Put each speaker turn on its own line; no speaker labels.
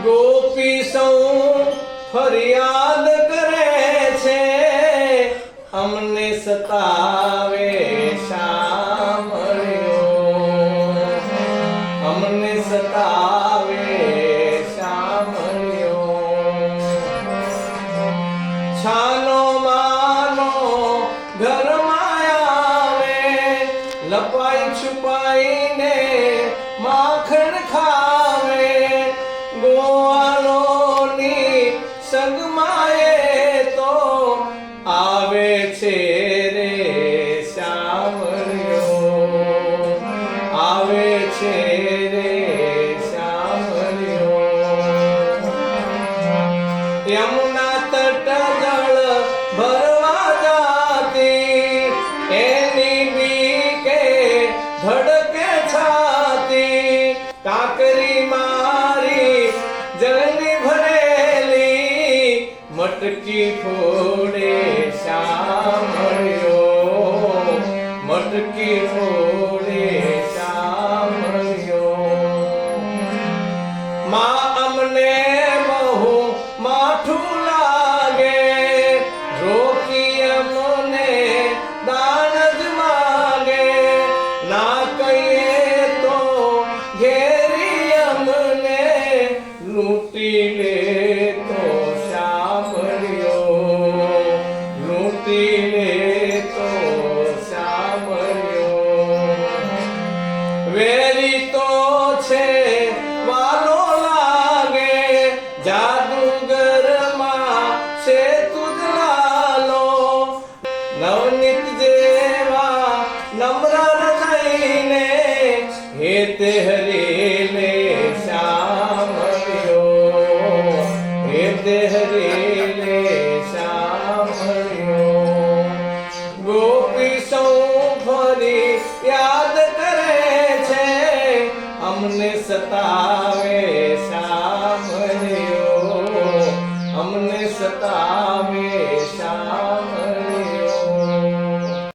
ગોપી સૌ ફરિયાદ કરે છે, અમને સતાવે શામળિયો, અમને સતાવે શામળિયો. છાનો માનો ઘરમાં આવે, લપાઈ છુપાઈને માખણ ખાવે. ગોવાળોની સંગમાએ તો આવે છે રે શામળિયો, આવે છે રે શામળિયો. યમુના તટ જળ ભરવા જાતી, એની બીકે ધડકે છાતી. કાકરી મારી જળની ભરેલી, મટકી ફોડે શામળિયો, મટકી ફોડે શામળિયો. માં અમને બહુ માઠું લાગે, રોકી અમને દાન જ માગે. ના કહીએ તો ઘેરી અમને લૂંટી લે તો શામળિયો, લૂંટી લે તો શામળિયો. વેરી તો છે વાલો લાગે, જાદુગરમાં છે તુજલાલો. નવનીત જેવા નમ્ર થઈને હેતે હરેલે શામળિયો, હેતે હરેલે શામળિયો. ગોપી સૌ ફરી યાદ કરે છે, અમને સતાવે શામળિયો, અમને સતાવે